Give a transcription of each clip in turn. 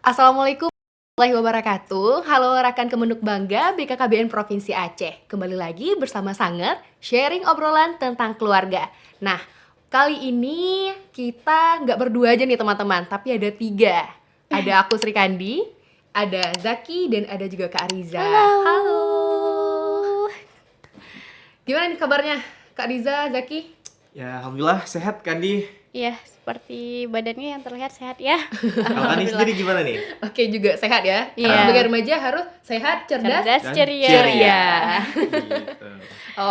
Assalamualaikum warahmatullahi wabarakatuh. Halo rekan Kemenuk Bangga BKKBN Provinsi Aceh. Kembali lagi bersama Sanger, sharing obrolan tentang keluarga. Nah, kali ini kita nggak berdua aja nih teman-teman, tapi ada 3. Ada aku Sri Kandi, ada Zaki, dan ada juga Kak Riza. Halo. Gimana nih kabarnya Kak Riza, Zaki? Ya, alhamdulillah sehat Kandi. Iya, seperti badannya yang terlihat sehat ya. Kalau Kandi sendiri gimana nih? Oke, juga sehat ya. Iya. Karena sebagai remaja harus sehat, cerdas, Cerdas, Dan ceria. ceria. Gitu.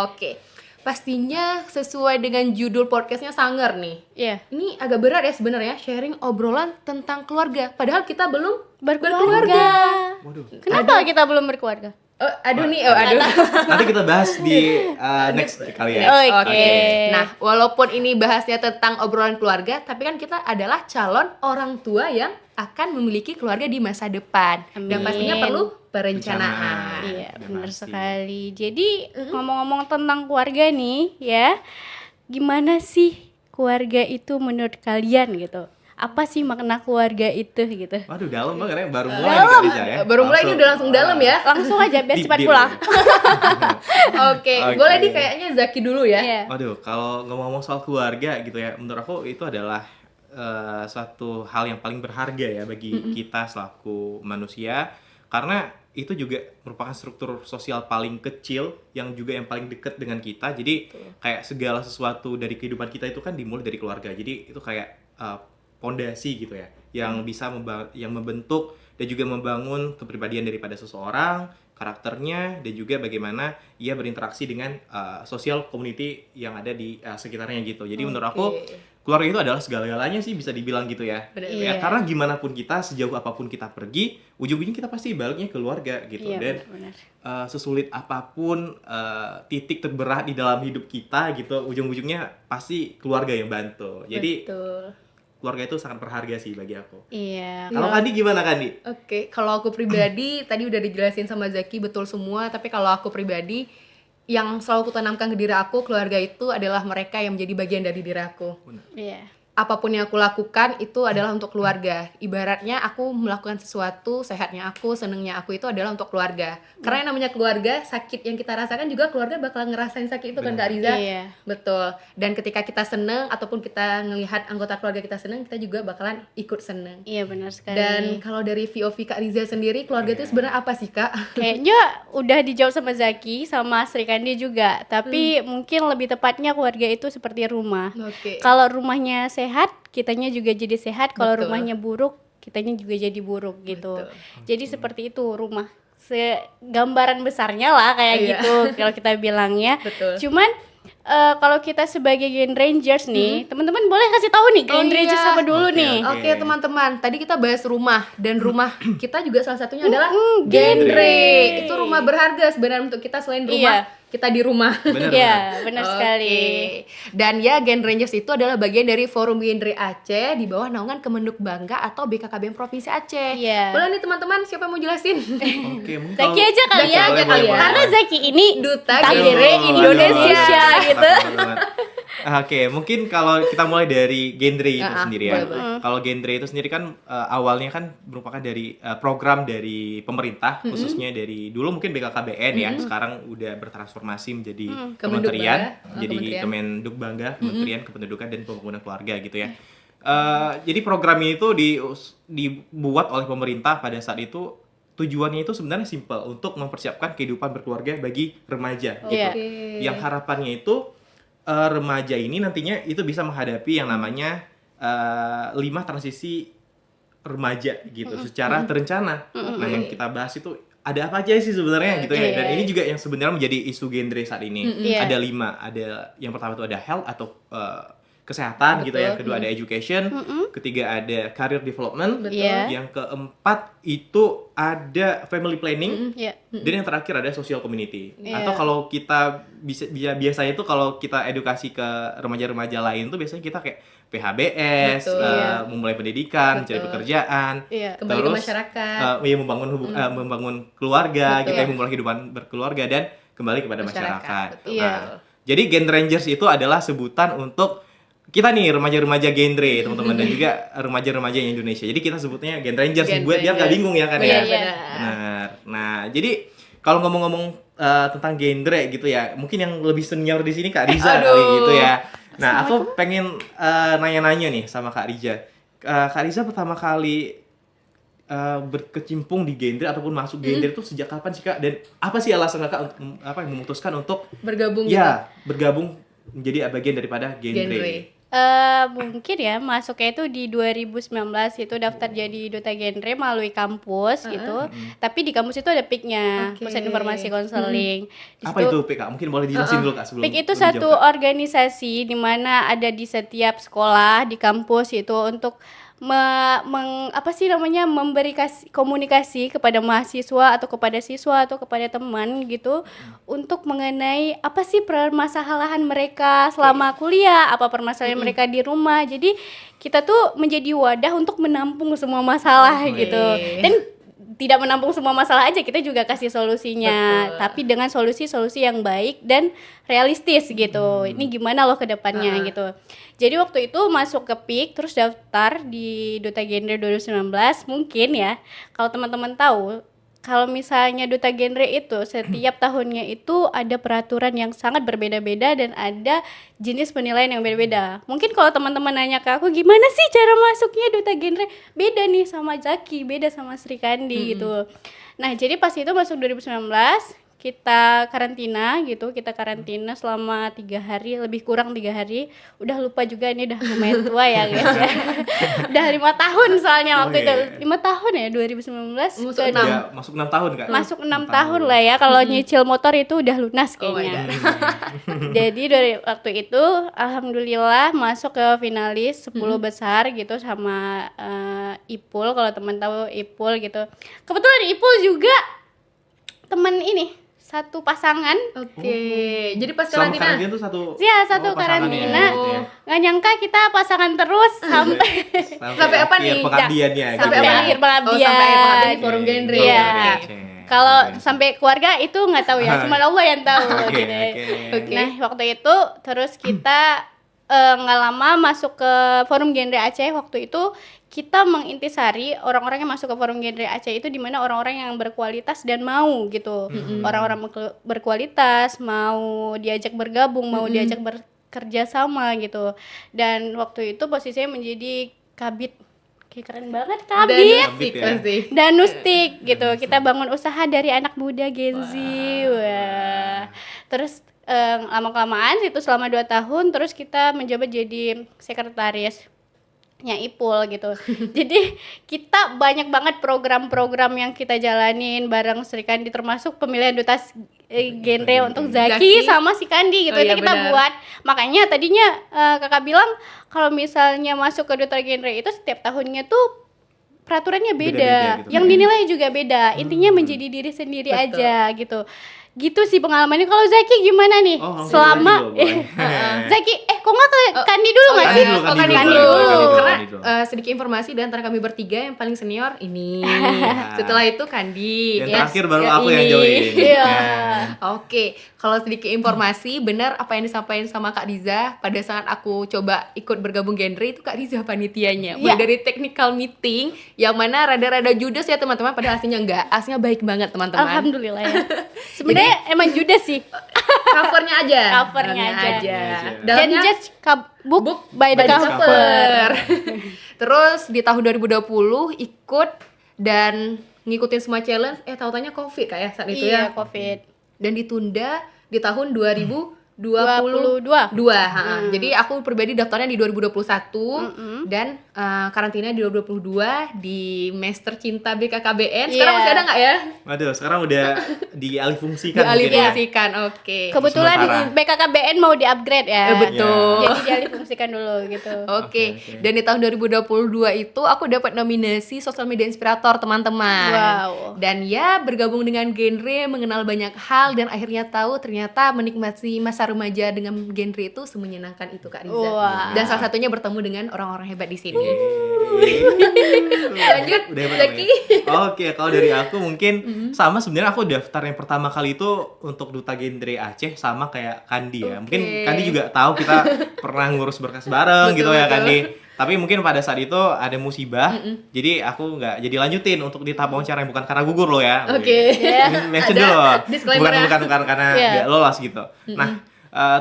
Oke, pastinya sesuai dengan judul podcastnya Sanger nih. Iya. Ini agak berat ya sebenarnya, sharing obrolan tentang keluarga. Padahal kita belum Berkeluarga. Waduh. Kenapa kita belum berkeluarga? aduh. Nanti kita bahas di next kali ya. Oke. Nah, walaupun ini bahasnya tentang obrolan keluarga, tapi kan kita adalah calon orang tua yang akan memiliki keluarga di masa depan. Dan Amin. pastinya perlu perencanaan. Iya, benar Pasti. sekali. Jadi ngomong-ngomong tentang keluarga nih, ya, gimana sih keluarga itu menurut kalian gitu? Apa sih makna keluarga itu gitu? Waduh, dalam banget ya, baru mulai nih Kak Riza ya. Baru mulai ini udah langsung dalam ya. Langsung aja biar Deep, cepat deep. pulang. Oke, Oke. boleh nih kayaknya Zaki dulu ya. Iya. Waduh, kalau ngomong-ngomong soal keluarga gitu ya, menurut aku itu adalah suatu hal yang paling berharga ya bagi kita selaku manusia, karena itu juga merupakan struktur sosial paling kecil yang juga yang paling dekat dengan kita. Jadi kayak segala sesuatu dari kehidupan kita itu kan dimulai dari keluarga. Jadi itu kayak pondasi gitu ya, yang bisa yang membentuk dan juga membangun kepribadian daripada seseorang, karakternya, dan juga bagaimana ia berinteraksi dengan sosial community yang ada di sekitarnya gitu. Jadi menurut aku keluarga itu adalah segala-galanya sih, bisa dibilang gitu ya. Benar. Ya, Iya. karena gimana pun kita, sejauh apapun kita pergi, ujung-ujungnya kita pasti baliknya keluarga gitu. Iya, Dan benar. sesulit apapun titik terberat di dalam hidup kita gitu, ujung-ujungnya pasti keluarga yang bantu. Jadi Betul. keluarga itu sangat berharga sih bagi aku. Iya. Kalau Kandi gimana Kandi? Oke, kalau aku pribadi tadi udah dijelasin sama Zaki betul semua, tapi kalau aku pribadi yang selalu aku tanamkan ke diri aku, keluarga itu adalah mereka yang menjadi bagian dari diri aku. Iya. Apapun yang aku lakukan itu adalah untuk keluarga. Ibaratnya aku melakukan sesuatu, sehatnya aku, senengnya aku itu adalah untuk keluarga. Karena yang namanya keluarga, sakit yang kita rasakan juga keluarga bakal ngerasain sakit itu kan Kak Riza? Iya. Betul. Dan ketika kita seneng ataupun kita ngelihat anggota keluarga kita seneng, kita juga bakalan ikut seneng. Iya, benar sekali. Dan kalau dari VOV Kak Riza sendiri, keluarga itu sebenarnya apa sih Kak? Kayaknya udah dijawab sama Zaki, sama Sri Kandi juga. Tapi mungkin lebih tepatnya keluarga itu seperti rumah. Oke. Kalau rumahnya sehat, kitanya juga jadi sehat. Kalau Betul. rumahnya buruk, kitanya juga jadi buruk gitu. Betul. Jadi seperti itu rumah. Gambaran besarnya lah kayak Iya. gitu kalau kita bilangnya. Betul. Cuman kalau kita sebagai Green Rangers nih, teman-teman boleh kasih tahu nih Green Oh, Rangers iya. apa dulu Oke, nih? oke. Oke teman-teman, tadi kita bahas rumah dan rumah kita juga salah satunya adalah genre. genre. Itu rumah berharga sebenarnya untuk kita selain rumah Iya. kita di rumah. Bener, Iya, benar Oke. sekali. Dan ya Gen Rangers itu adalah bagian dari Forum Genre Aceh di bawah naungan Kemenuk Bangga atau BKKBN Provinsi Aceh. Iya. Boleh nih teman-teman, siapa yang mau jelasin? Oke, mungkin Zaki aja kali Zaki ya, aja kali ya. karena Zaki ini Duta Genre Genre Indonesia gitu. Oke, mungkin kalau kita mulai dari genre itu Ah, sendiri ya. boleh. Kalau genre itu sendiri kan awalnya kan merupakan dari program dari pemerintah, khususnya dari dulu mungkin BKKBN ya, sekarang udah bertransformasi menjadi kementerian, Bangga. jadi Kementerian. Kemenduk Bangga, Kementerian Kependudukan dan Pembangunan Keluarga gitu ya. Jadi program ini tuh dibuat oleh pemerintah pada saat itu. Tujuannya itu sebenarnya simpel, untuk mempersiapkan kehidupan berkeluarga bagi remaja gitu. Iya. Oke. Yang harapannya itu remaja ini nantinya itu bisa menghadapi yang namanya 5 transisi remaja gitu secara terencana. Nah, yang kita bahas itu ada apa aja sih sebenarnya gitu ya. Iya. Dan ini juga yang sebenarnya menjadi isu genre saat ini. Iya. Ada 5. Ada yang pertama itu ada health atau kesehatan gitu ya. Kedua ada education, ketiga ada career development, Betul. Iya. yang keempat itu ada family planning. Iya. Dan yang terakhir ada social community. Iya. Atau kalau kita biasanya tuh kalau kita edukasi ke remaja-remaja lain tuh biasanya kita kayak PHBS, Betul. Iya. memulai pendidikan, mencari Betul. pekerjaan, Iya. Kembali ke terus, masyarakat. ya membangun keluarga, Betul. kita memulai kehidupan berkeluarga dan kembali kepada masyarakat. Betul. Iya. Nah, jadi Gen Rangers itu adalah sebutan untuk kita nih remaja-remaja genre teman-teman dan juga remaja-remaja Indonesia. Jadi kita sebutnya Gen Rangers Gen buat biar nggak Rangers. bingung ya kan Iya, ya. benar. Benar. Nah, jadi kalau ngomong-ngomong tentang genre gitu ya, mungkin yang lebih senior di sini Kak Riza Aduh. kali gitu ya. Nah, aku pengen nanya-nanya nih sama Kak Riza. Kak Riza pertama kali berkecimpung di genre ataupun masuk genre itu sejak kapan sih Kak? Dan apa sih alasan Kakak yang memutuskan untuk Bergabung gitu. ya bergabung menjadi bagian daripada genre? Mungkin ya masuknya itu di 2019 itu daftar jadi duta genre melalui kampus gitu. Tapi di kampus itu ada PIK-nya, Oke. Pusat Informasi Konseling. Di Apa situ- itu PK? Mungkin boleh dijelasin dulu Kak sebelum PIK itu lebih satu jauh, Kak. organisasi di mana ada di setiap sekolah di kampus itu untuk memberi komunikasi kepada mahasiswa atau kepada siswa atau kepada teman gitu untuk mengenai apa sih permasalahan mereka selama kuliah, apa permasalahan mereka di rumah. Jadi kita tuh menjadi wadah untuk menampung semua masalah gitu. Dan tidak menampung semua masalah aja, kita juga kasih solusinya. Betul. Tapi dengan solusi-solusi yang baik dan realistis gitu. Ini gimana loh ke depannya gitu. Jadi waktu itu masuk ke PIK terus daftar di Duta Genre 2019. Mungkin ya kalau teman-teman tahu, kalau misalnya Duta Genre itu setiap tahunnya itu ada peraturan yang sangat berbeda-beda dan ada jenis penilaian yang beda-beda. Mungkin kalau teman-teman nanya ke aku, gimana sih cara masuknya Duta Genre? Beda nih sama Zaki, beda sama Sri Kandi gitu. Nah, jadi pas itu masuk 2019, kita karantina gitu, kita karantina selama 3 hari, lebih kurang 3 hari. Udah lupa juga, ini udah lumayan tua ya guys ya. Udah 5 tahun soalnya waktu itu. 5 tahun ya 2019. Masuk ke- 6. Ya, masuk 6 tahun Kak. Masuk 6 tahun lah ya. Kalau nyicil motor itu udah lunas Oh my kayaknya. Jadi dari waktu itu alhamdulillah masuk ke finalis 10 besar gitu sama Ipul, kalau teman tahu Ipul gitu. Kebetulan Ipul juga teman ini, satu pasangan. Oke. Jadi pas Selama karantina. karantina tuh satu Iya, satu pasangan karantina. ya, gitu ya. Nggak nyangka kita pasangan terus sampai Sampai apa akhir nih? pengabdiannya Sampai gitu apa ya. akhir Oh, sampai pengabdian. akhir pengabdian di forum genre. Iya. Oke. Kalau Oke. sampai keluarga itu nggak tahu ya, cuma Allah yang tahu Oke, gitu. Oke. Nah, waktu itu terus kita nggak lama masuk ke forum genre Aceh. Waktu itu kita mengintisari orang-orang yang masuk ke forum genre Aceh itu di mana orang-orang yang berkualitas dan mau gitu. Orang-orang berkualitas, mau diajak bergabung, mau diajak bekerja sama gitu. Dan waktu itu posisinya menjadi kabit. Kayak keren banget kabit. Kabit ya. pasti. Danustik gitu. Kita bangun usaha dari anak muda Gen Z. Wah. Terus lama-kelamaan itu selama 2 tahun terus kita menjabat jadi sekretarisnya Ipul gitu. Jadi kita banyak banget program-program yang kita jalanin bareng Sri Kandi, termasuk pemilihan duta genre untuk Zaki Zaki. sama si Kandi gitu. Oh Ini iya, kita benar. buat. Makanya tadinya kakak bilang kalau misalnya masuk ke duta genre itu setiap tahunnya tuh peraturannya beda, Beda-beda gitu yang kan. dinilai juga beda. Intinya menjadi diri sendiri Betul. aja gitu. Gitu sih pengalamannya. Kalau Zaki gimana nih? Oh, langsung Selama Kandi dulu, boleh. Zaki, kok nggak ke Kandi dulu nggak Kandi sih? dulu, Oh, Kandi Kandi dulu. dulu. Kandi dulu, Karena Kandi dulu. sedikit informasi di antara kami bertiga yang paling senior ini. Setelah itu Kandi. Dan Yes. terakhir baru Ya, aku yang ini. join. Iya. Nah, Oke, kalau sedikit informasi, benar apa yang disampaikan sama Kak Riza pada saat aku coba ikut bergabung genre itu Kak Riza panitianya. Mulai Iya. dari technical meeting yang mana rada-rada judes ya teman-teman, padahal aslinya enggak. Aslinya baik banget teman-teman. Alhamdulillah ya. Sebenarnya emang judes sih. Covernya aja. Covernya aja. Covernya Dan Dalamnya just book by the by the cover. cover. Terus di tahun 2020 ikut dan ngikutin semua challenge, tahu-taunya Covid Kak ya saat itu Iya, ya. Covid. Dan ditunda di tahun 2022. 22. Jadi aku pribadi daftarnya di 2021 dan karantina di 2022 di Master Cinta BKKBN. Sekarang Iya. masih ada nggak ya? Waduh, sekarang udah dialihfungsikan mungkin ya. Dialihfungsikan, oke. Kebetulan Sementara. BKKBN mau di-upgrade ya. Betul. Jadi dialihfungsikan dulu gitu. Oke, Oke. dan di tahun 2022 itu aku dapat nominasi Social Media Inspirator teman-teman. Wow. Dan ya bergabung dengan genre, mengenal banyak hal dan akhirnya tahu ternyata menikmati masa masa remaja dengan genre itu semenyenangkan itu Kak Riza. Wah. Dan salah satunya bertemu dengan orang-orang hebat di sini. Lanjut, Zaki. Oke, kalau dari aku mungkin sama sebenarnya aku daftar yang pertama kali itu untuk duta genre Aceh sama kayak Kandi ya. Mungkin Oke. Kandi juga tahu kita pernah ngurus berkas bareng gitu ya Betul. Kandi. Tapi mungkin pada saat itu ada musibah, jadi aku nggak jadi lanjutin untuk di tahap wawancara yang bukan karena gugur loh ya. Oke. Mention Ada dulu, disclaimer ya. bukan karena Iya. nggak lolos gitu. Nah,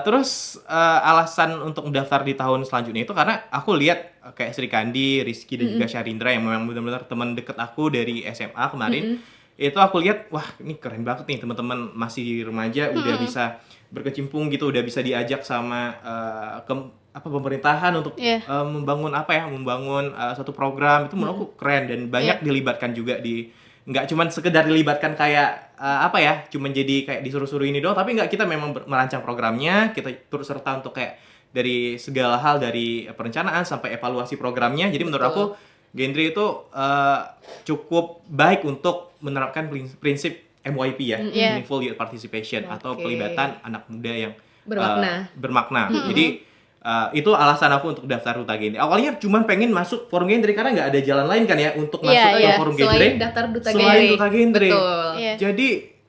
terus alasan untuk mendaftar di tahun selanjutnya itu karena aku lihat kayak Sri Kandi, Rizky dan juga Syarindra yang memang benar-benar teman deket aku dari SMA kemarin. Itu aku lihat, wah ini keren banget nih teman-teman masih remaja udah bisa berkecimpung gitu, udah bisa diajak sama pemerintahan untuk Iya. membangun suatu program itu menurut aku keren dan banyak dilibatkan juga di nggak cuman sekedar dilibatkan kayak cuman jadi kayak disuruh-suruh ini doang, tapi nggak, kita memang merancang programnya, kita turut serta untuk kayak dari segala hal, dari perencanaan sampai evaluasi programnya. Jadi menurut aku genre itu cukup baik untuk menerapkan prinsip MYP ya, Meaningful Youth Participation, atau Oke. pelibatan anak muda yang Bermakna. Jadi itu alasan aku untuk daftar duta genre. Awalnya cuma pengen masuk forum genre karena nggak ada jalan lain kan ya untuk masuk ke iya. forum genre. Selain daftar duta genre. Selain duta genre. Betul. Iya. Jadi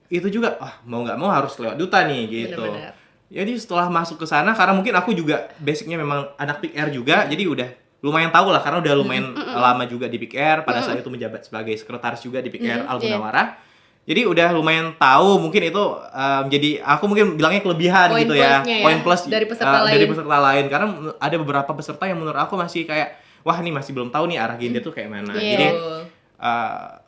itu juga mau nggak mau harus lewat duta nih gitu. Benar-benar. Jadi setelah masuk ke sana, karena mungkin aku juga basicnya memang anak Pick Air juga, jadi udah lumayan tahu lah karena udah lumayan lama juga di Pick Air. Pada saat itu menjabat sebagai sekretaris juga di Pick Air Al Munawwarah. Jadi udah lumayan tahu, mungkin itu jadi aku mungkin bilangnya kelebihan Poin gitu ya. plusnya ya, Poin plus dari peserta lain. dari peserta lain, karena ada beberapa peserta yang menurut aku masih kayak, wah ini masih belum tahu nih arah genre tuh kayak mana. Iya. Jadi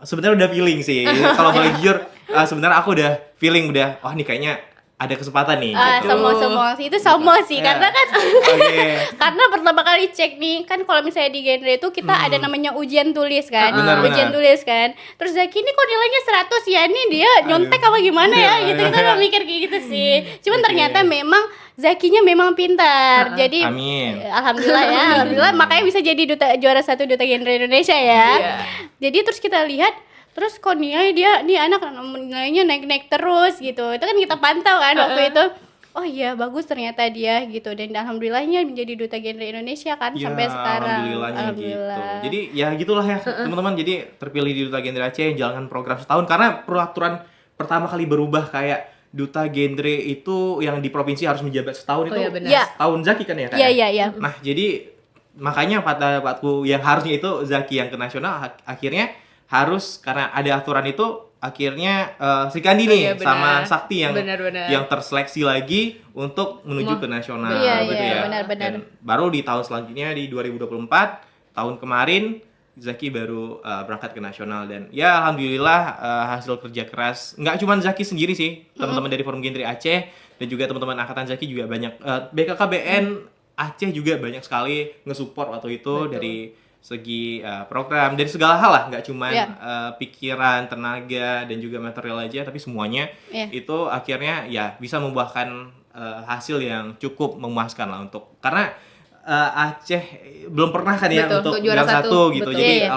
sebenarnya udah feeling sih. Kalau boleh jujur, sebenarnya aku udah feeling wah nih kayaknya ada kesempatan nih gitu. Semua sih itu sama sih Ya. karena kan Oke. karena pertama kali cek nih kan kalau misalnya di genre itu kita ada namanya ujian tulis kan. Benar, Ujian benar. tulis kan. Terus Zaki ini kok nilainya 100 ya, nih dia nyontek apa gimana ya gitu, kita nggak mikir kayak gitu sih. Cuman Oke. ternyata memang Zakinya memang pintar. Jadi Amin. alhamdulillah ya, alhamdulillah makanya bisa jadi juara 1 duta genre Indonesia ya. Iya. Jadi terus kita lihat, terus kok nilai nih anak nilainya naik-naik terus gitu. Itu kan kita pantau kan waktu itu. Oh iya bagus ternyata dia gitu, dan alhamdulillahnya menjadi duta genre Indonesia kan Ya, sampai sekarang. alhamdulillahnya gitu. Jadi ya gitulah ya teman-teman. Jadi terpilih di duta genre Aceh, jalankan program setahun karena peraturan pertama kali berubah kayak duta genre itu yang di provinsi harus menjabat setahun itu. iya, benar. Iya. Tahun Zaki kan ya Kak? Iya. Nah, jadi makanya pada waktu yang harusnya itu Zaki yang ke nasional, akhirnya harus karena ada aturan itu, akhirnya Sri Kandi nih Iya, benar. sama Sakti yang Benar-benar. yang terseleksi lagi untuk menuju ke nasional Iya, gitu iya, ya. benar-benar. Dan baru di tahun selanjutnya di 2024 tahun kemarin Zaki baru berangkat ke nasional, dan ya alhamdulillah hasil kerja keras nggak cuma Zaki sendiri sih, teman-teman dari Forum Genre Aceh dan juga teman-teman angkatan Zaki juga banyak, BKKBN Aceh juga banyak sekali nge-support waktu itu. Betul. Dari segi program, dari segala hal lah, nggak cuma Iya. pikiran, tenaga dan juga material aja, tapi semuanya Iya. itu akhirnya ya bisa membuahkan hasil yang cukup memuaskan lah, untuk karena Aceh belum pernah kan ya Betul, untuk untuk juara juara satu. satu gitu. Betul. Jadi Iya.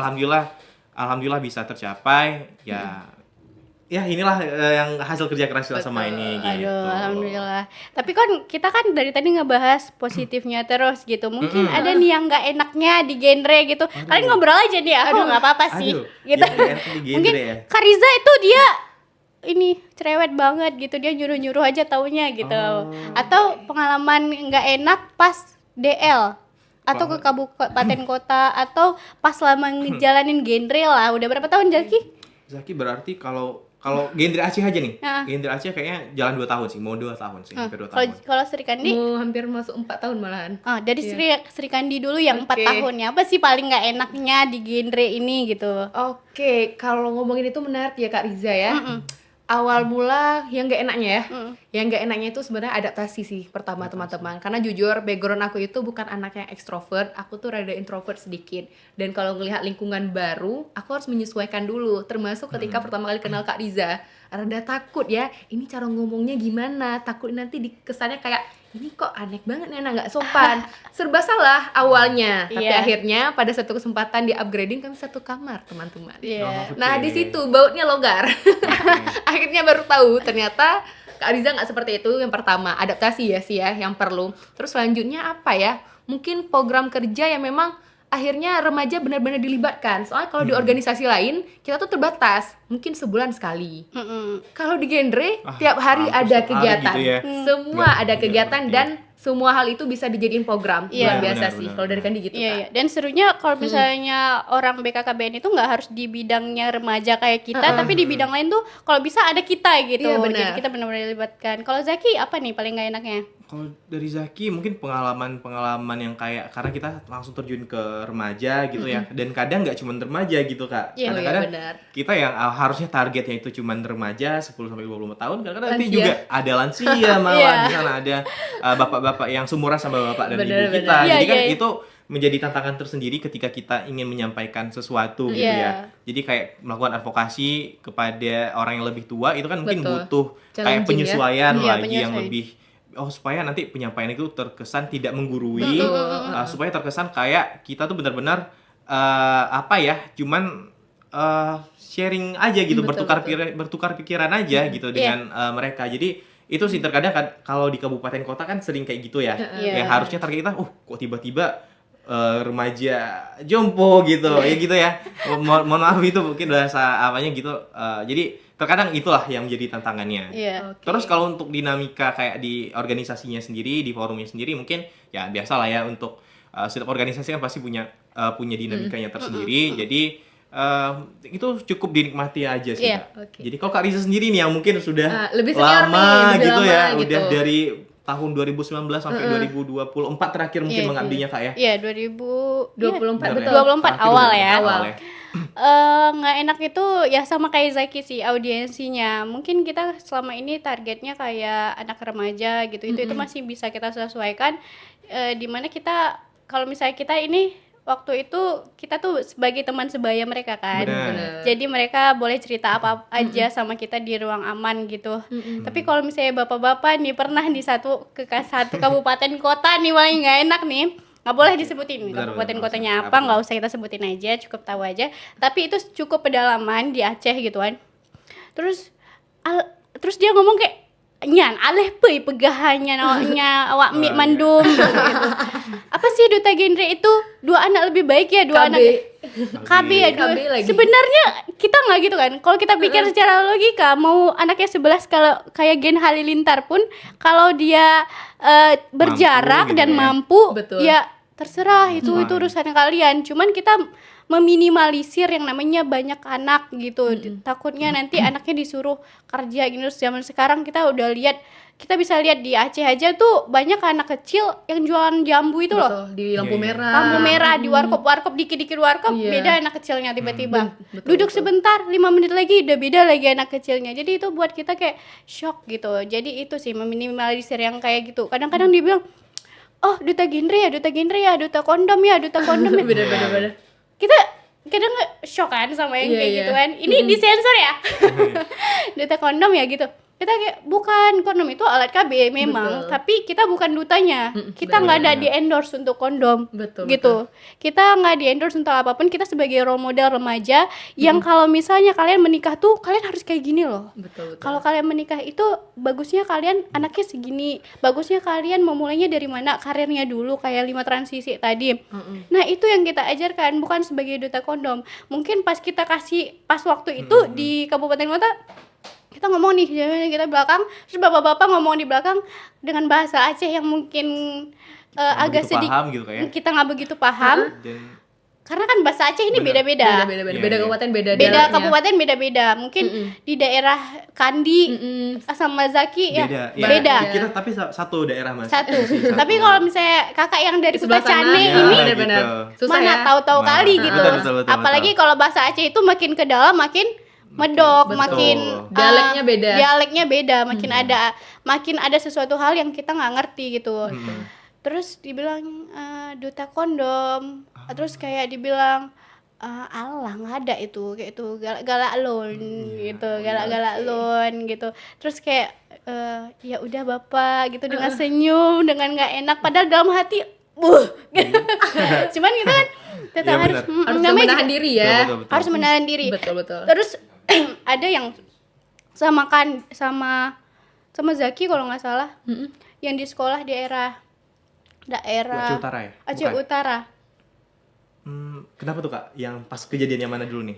alhamdulillah bisa tercapai ya. Ya inilah yang hasil kerja keras kita sama Betul. ini gitu. Aduh, alhamdulillah. Tapi kan kita kan dari tadi ngebahas positifnya terus gitu. Mungkin ada nih yang nggak enaknya di genre gitu. Kalian ngobrol aja nih, aku nggak apa-apa sih. Aduh, Gitu. yang nggak enak di genre Mungkin ya. Kariza itu dia ini cerewet banget gitu, dia nyuruh-nyuruh aja taunya gitu. Oh. Atau pengalaman nggak enak pas DL atau ke kabupaten kota, atau pas lama ngejalanin genre lah. Udah berapa tahun Zaki? Zaki berarti kalau genre Aceh aja nih. Ah. Genre Aceh kayaknya jalan 2 tahun sih, mau 2 tahun sih, hampir 2 Kalau tahun. kalau Sri Kandi, Mau hampir masuk 4 tahun malahan. dari Sri Kandi dulu yang 4 Oke. tahunnya, apa sih paling nggak enaknya di genre ini gitu? Oke, kalau ngomongin itu menarik ya Kak Riza ya. Awal mula yang nggak enaknya ya, yang nggak enaknya itu sebenarnya adaptasi sih pertama teman-teman. Karena jujur background aku itu bukan anak yang ekstrovert, aku tuh rada introvert sedikit. Dan kalau ngelihat lingkungan baru, aku harus menyesuaikan dulu. Termasuk ketika pertama kali kenal Kak Riza, rada takut ya. Ini cara ngomongnya gimana? Takut nanti kesannya kayak ini kok aneh banget nih, nggak sopan. Serba salah awalnya, tapi Iya. akhirnya pada satu kesempatan di upgrading kami satu kamar teman-teman. Iya. Oke. Nah di situ bautnya longgar. Akhirnya baru tahu ternyata Kak Riza nggak seperti itu. Yang pertama, adaptasi ya sih ya yang perlu. Terus selanjutnya apa ya? Mungkin program kerja yang memang akhirnya remaja benar-benar dilibatkan. Soalnya kalau di organisasi lain kita tuh terbatas, mungkin sebulan sekali. Kalau di genre tiap hari hampir ada setiap hari kegiatan. gitu ya. Semua ada Nggak kegiatan ngerti. dan semua hal itu bisa dijadiin program. Iya, Luar biasa benar, sih benar, kalau dari benar. Kandi gitu, Iya, Kak. iya. Dan serunya kalau misalnya orang BKKBN itu nggak harus di bidangnya remaja kayak kita, tapi di bidang lain tuh kalau bisa ada kita gitu. Iya, benar. Jadi kita benar-benar dilibatkan. Kalau Zaki apa nih paling nggak enaknya? Kalau dari Zaki mungkin pengalaman yang kayak karena kita langsung terjun ke remaja gitu ya, dan kadang nggak cuma remaja gitu Kak. Iya, Kadang-kadang benar. kita yang harusnya targetnya itu cuma remaja 10 sampai 25 tahun, kadang-kadang nanti Lansia. juga ada lansia malah Iya. di sana ada bapak-bapak yang seumuran sama bapak dan Benar, ibu kita. benar. Iya, Jadi kan iya. itu menjadi tantangan tersendiri ketika kita ingin menyampaikan sesuatu gitu Iya. ya. Jadi kayak melakukan advokasi kepada orang yang lebih tua itu kan mungkin Betul. butuh Challenging kayak ya. penyesuaian Iya, lagi yang penyesuaian. lebih supaya nanti penyampaian itu terkesan tidak menggurui, Betul. supaya terkesan kayak kita tuh benar-benar apa ya, cuman sharing aja gitu, Betul, bertukar pikiran aja gitu dengan mereka. Jadi itu sih terkadang kalau di kabupaten kota kan sering kayak gitu ya. Iya. Ya harusnya target kita, kok tiba-tiba remaja jompo gitu, ya gitu ya. Mohon maaf itu mungkin bahasa apanya gitu. Jadi terkadang itulah yang menjadi tantangannya. Iya. Oke. Terus kalau untuk dinamika kayak di organisasinya sendiri, di forumnya sendiri mungkin ya biasa lah ya untuk setiap organisasi kan pasti punya dinamikanya tersendiri. Jadi itu cukup dinikmati aja sih, Iya. Kak. Oke. Jadi kalau Kak Riza sendiri nih yang mungkin sudah lebih senior nih, lama lebih gitu lama ya, gitu. udah dari tahun 2019 sampai 2024 terakhir mungkin Iya, mengabdinya Kak ya. Iya, 2024 24 Bener betul. 24 Terakhir awal 24 ya. awal ya. Nggak enak itu ya sama kayak Zaki sih audiensinya. Mungkin kita selama ini targetnya kayak anak remaja gitu. Itu masih bisa kita sesuaikan. Dimana kita kalau misalnya kita ini waktu itu kita tuh sebagai teman sebaya mereka kan. Benar. Jadi mereka boleh cerita apa aja sama kita di ruang aman gitu. Tapi kalau misalnya bapak-bapak nih pernah di satu kabupaten kota nih paling nggak enak nih. Nggak boleh disebutin Benar, kabupaten benar, kotanya benar. apa, nggak usah kita sebutin aja, cukup tahu aja. Tapi itu cukup pedalaman di Aceh gitu kan. Terus dia ngomong kayak nyan aleh peuy pegahannya nya awak mi mandum gitu. Apa sih duta genre itu dua anak lebih baik ya dua KB. anak KB ya dua. KB lagi. Sebenarnya kita nggak gitu kan. Kalau kita pikir secara logika mau anaknya 11 kalau kayak Gen Halilintar pun kalau dia berjarak gitu dan ya. mampu Betul. ya terserah itu Fine. urusan kalian. Cuman kita meminimalisir yang namanya banyak anak gitu. Takutnya nanti anaknya disuruh kerja gitu. Zaman sekarang kita udah lihat, kita bisa lihat di Aceh aja tuh banyak anak kecil yang jualan jambu itu loh. Betul, di lampu Iya, iya. merah. Lampu merah di warkop dikit-dikit warkop Iya. beda anak kecilnya tiba-tiba. Betul, Duduk betul. sebentar 5 menit lagi udah beda lagi anak kecilnya. Jadi itu buat kita kayak shock gitu. Jadi itu sih meminimalisir yang kayak gitu. Kadang-kadang dibilang, "Oh, duta genre ya, duta kondom ya." Bener. Kita kadang shock kan sama yang Iya, kayak iya. gitu kan. Ini disensor ya. Duta kondom ya gitu. Kita kayak bukan, kondom itu alat KB memang, Betul. tapi kita bukan dutanya. Kita nggak ada benar. di endorse untuk kondom. Betul, Gitu. Kita nggak di endorse untuk apapun. Kita sebagai role model remaja yang kalau misalnya kalian menikah tuh kalian harus kayak gini loh. Betul. Kalau kalian menikah itu bagusnya kalian anaknya segini, bagusnya kalian memulainya dari mana, karirnya dulu kayak 5 transisi tadi. Nah itu yang kita ajarkan, bukan sebagai duta kondom. Mungkin pas kita kasih pas waktu itu di kabupaten kota kita ngomong nih kita belakang, terus bapak-bapak ngomong di belakang dengan bahasa Aceh yang mungkin agak begitu sedikit paham gitu kayak. kita nggak begitu paham. Dan karena kan bahasa Aceh ini Bener. beda-beda. Beda Iya. kabupaten beda Beda dialeknya. kabupaten beda-beda. Mungkin di daerah Kandi sama Zaki ya beda. beda. Ya, kita tapi satu daerah Mas. Satu. Satu. Tapi kalau misalnya kakak yang dari Di sebelah Kuta sana, Cane ya, ini benar-benar gitu. susah mana ya. tahu-tahu Nah, kali gitu. betul. Apalagi kalau bahasa Aceh itu makin ke dalam makin medok, Betul. makin Dialeknya beda. Dialeknya beda, makin ada sesuatu hal yang kita nggak ngerti gitu. Terus dibilang duta kondom, terus kayak dibilang alah nggak ada itu kayak itu galak-galak loan gitu, galak-galak loan gitu. Terus kayak ya udah bapak gitu dengan senyum, dengan nggak enak, padahal dalam hati gitu. Cuman kita kan tetap Iya, harus benar. Harus namanya menahan juga- diri ya. Betul. harus menahan diri. Betul. Terus ada yang sama sama Zaki kalau nggak salah. Mm-mm. Yang di sekolah daerah Aceh Utara ya? Aceh Bukan? Utara. Kenapa tuh Kak? Yang pas kejadian yang mana dulu nih?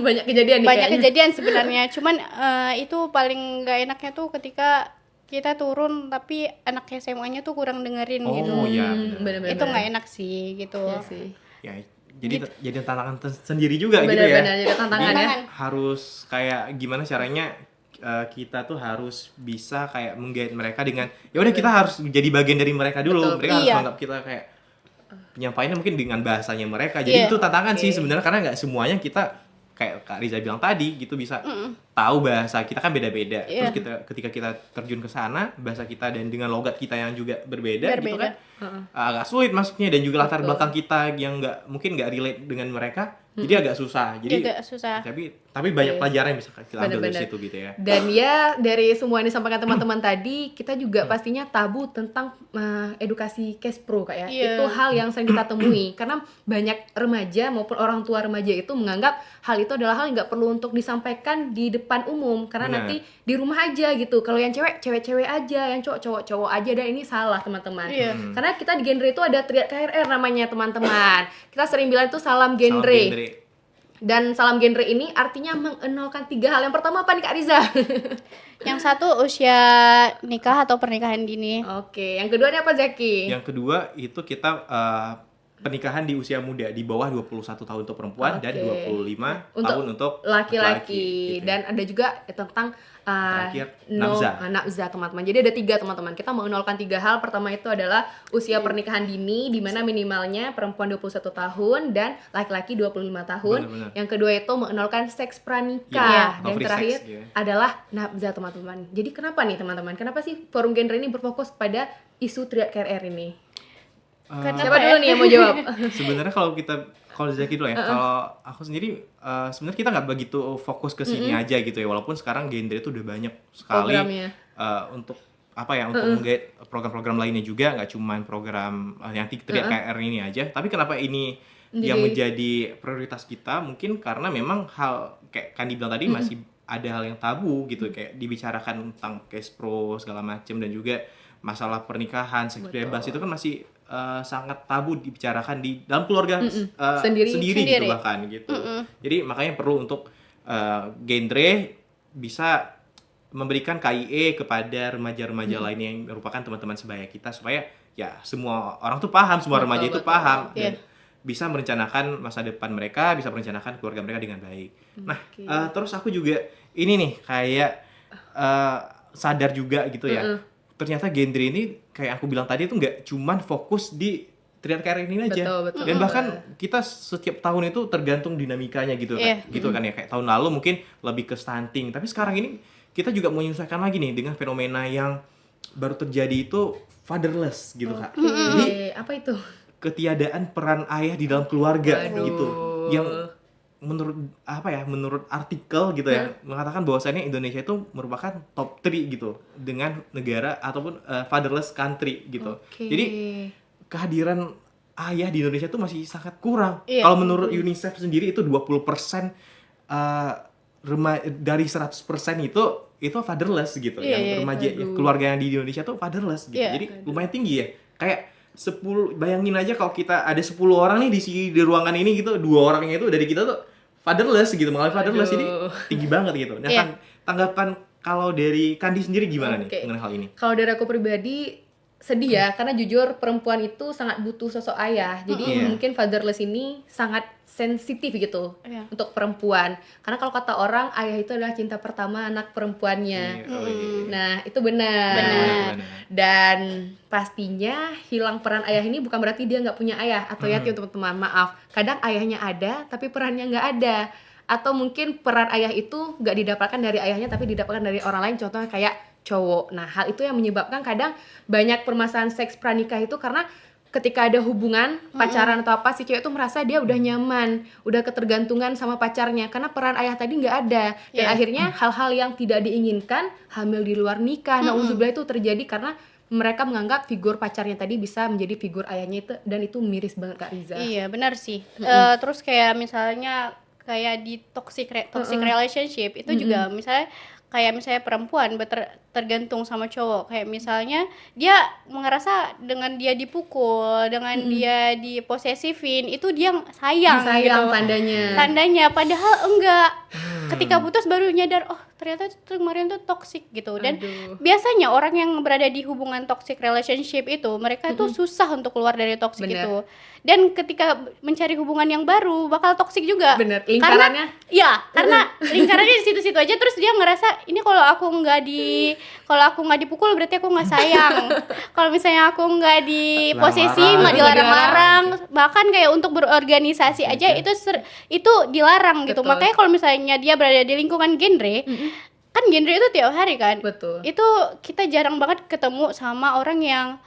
Banyak kejadian nih Banyak kayaknya. kejadian sebenarnya, cuman itu paling nggak enaknya tuh ketika kita turun tapi anak SMA-nya tuh kurang dengerin gitu. Oh iya, benar. bener-bener. Itu nggak enak sih gitu. Iya sih. Ya, jadi tantangan sendiri juga gitu ya. Benar-benar jadi tantangan Jadi ya. harus kayak gimana caranya kita tuh harus bisa kayak menggait mereka dengan ya udah kita harus jadi bagian dari mereka dulu. Betul. Mereka harus Iya. menganggap kita kayak penyampaiannya mungkin dengan bahasanya mereka. Jadi Iya. itu tantangan sih Oke. sebenarnya karena nggak semuanya kita kayak Kak Riza bilang tadi gitu bisa tahu bahasa kita kan beda-beda. Iya. Terus ketika kita terjun ke sana bahasa kita dan dengan logat kita yang juga berbeda. Gitu kan agak sulit masuknya dan juga latar Betul. belakang kita yang mungkin nggak relate dengan mereka jadi agak susah. Jadi Agak susah. tapi banyak pelajaran yang bisa kita ambil dari Bener-bener. situ gitu ya. Dan ya dari semua yang disampaikan teman-teman tadi, kita juga pastinya tabu tentang edukasi cash pro Kak ya. Iya. Itu hal yang sering kita temui karena banyak remaja maupun orang tua remaja itu menganggap hal itu adalah hal yang nggak perlu untuk disampaikan di depan umum karena Benar. nanti di rumah aja gitu. Kalau yang cewek-cewek aja, yang cowok aja, dan ini salah teman-teman. Iya. Karena kita di genre itu ada triad KRR namanya teman-teman. Kita sering bilang itu salam Salam genre. Dan salam genre ini artinya mengenalkan 3 hal. Yang pertama apa nih Kak Riza? Yang satu usia nikah atau pernikahan dini. Oke, yang kedua nih apa Zaki? Yang kedua itu kita pernikahan di usia muda di bawah 21 tahun untuk perempuan dan Oke. 25 Untuk tahun untuk laki-laki. gitu ya. Dan ada juga tentang Terakhir, nafza. nafza teman-teman. Jadi ada 3 teman-teman. Kita mengenalkan 3 hal. Pertama itu adalah usia pernikahan dini di mana minimalnya perempuan 21 tahun dan laki-laki 25 tahun. Benar-benar. Yang kedua itu mengenalkan seks Iya, pranikah. Dan free terakhir sex, gitu ya. adalah nafza teman-teman. Jadi kenapa nih teman-teman? Kenapa sih forum genre ini berfokus pada isu triad KRR ini? Kenapa Siapa ya? dulu nih yang mau jawab? Sebenarnya kalau Zaki dulu ya, kalau aku sendiri sebenarnya kita nggak begitu fokus ke sini aja gitu ya, walaupun sekarang genre itu udah banyak sekali Programnya. untuk apa ya untuk menggait program-program lainnya juga, nggak cuman program yang triad KR ini aja. Tapi kenapa ini yang menjadi prioritas kita? Mungkin karena memang hal kayak Kandi bilang tadi masih ada hal yang tabu gitu, kayak dibicarakan tentang cash pro segala macam dan juga masalah pernikahan, seks bebas itu kan masih sangat tabu dibicarakan di dalam keluarga Sendiri. gitu bahkan gitu. Jadi makanya perlu untuk genre bisa memberikan KIE kepada remaja-remaja lainnya yang merupakan teman-teman sebaya kita supaya ya semua orang tuh paham, semua remaja itu paham dan bisa merencanakan masa depan mereka, bisa merencanakan keluarga mereka dengan baik. Nah, terus aku juga ini nih kayak sadar juga gitu ya. Ternyata genre ini kayak aku bilang tadi itu nggak cuman fokus di triad KRR ini aja. Betul. Dan bahkan kita setiap tahun itu tergantung dinamikanya gitu kan. Iya. Gitu kan ya, kayak tahun lalu mungkin lebih ke stunting, tapi sekarang ini kita juga menyesuaikan lagi nih dengan fenomena yang baru terjadi itu fatherless gitu Kak. Jadi apa itu? ketiadaan peran ayah di dalam keluarga Waduh. gitu. Yang menurut artikel gitu ya mengatakan bahwasannya Indonesia itu merupakan top 3 gitu dengan negara ataupun fatherless country gitu. Oke. Jadi kehadiran ayah di Indonesia itu masih sangat kurang. Iya. Kalau menurut UNICEF sendiri itu 20% dari 100% itu fatherless gitu. Iya, Yang iya. remaja keluarga yang di Indonesia tuh fatherless gitu. Iya. Jadi lumayan tinggi ya. Kayak 10, bayangin aja kalau kita ada 10 orang nih di ruangan ini gitu, 2 orangnya itu dari kita tuh fatherless gitu, mengalami fatherless. Jadi tinggi banget gitu. Nah, Iya. tanggapan kalau dari Kandi sendiri gimana Oke. nih mengenai hal ini? Kalau dari aku pribadi sedih ya, karena jujur perempuan itu sangat butuh sosok ayah. Jadi Iya. mungkin fatherless ini sangat sensitif gitu Iya. untuk perempuan. Karena kalau kata orang, ayah itu adalah cinta pertama anak perempuannya. Iya, oh iya. Nah, itu benar. Benar. Dan pastinya hilang peran ayah ini bukan berarti dia nggak punya ayah atau yatim teman-teman. Maaf, kadang ayahnya ada tapi perannya nggak ada. Atau mungkin peran ayah itu nggak didapatkan dari ayahnya tapi didapatkan dari orang lain, contohnya kayak cowok. Nah, hal itu yang menyebabkan kadang banyak permasalahan seks pranikah itu karena ketika ada hubungan pacaran atau apa, si cewek itu merasa dia udah nyaman, udah ketergantungan sama pacarnya karena peran ayah tadi nggak ada. Dan Iya. akhirnya hal-hal yang tidak diinginkan, hamil di luar nikah, nauzubillah itu terjadi karena mereka menganggap figur pacarnya tadi bisa menjadi figur ayahnya itu, dan itu miris banget Kak Riza. Iya, benar sih. Terus kayak misalnya kayak di toxic relationship itu juga misalnya kayak misalnya perempuan tergantung sama cowok, kayak misalnya dia merasa dengan dia dipukul, dengan dia diposesifin itu dia sayang Disayang gitu tandanya. padahal enggak. Ketika putus baru nyadar, oh ternyata tuh kemarin tuh toxic gitu. Dan Aduh. biasanya orang yang berada di hubungan toxic relationship itu mereka tuh susah untuk keluar dari toxic Bener. itu. Dan ketika mencari hubungan yang baru bakal toxic juga. Bener, lingkarannya. Karena lingkarannya di situ-situ aja, terus dia ngerasa ini kalau aku nggak dipukul berarti aku nggak sayang. Kalau misalnya aku nggak diposesi, nggak dilarang-larang, bahkan kayak untuk berorganisasi aja itu dilarang gitu. Betul. Makanya kalau misalnya dia berada di lingkungan genre, kan genre itu tiap hari kan. Betul. Itu kita jarang banget ketemu sama orang yang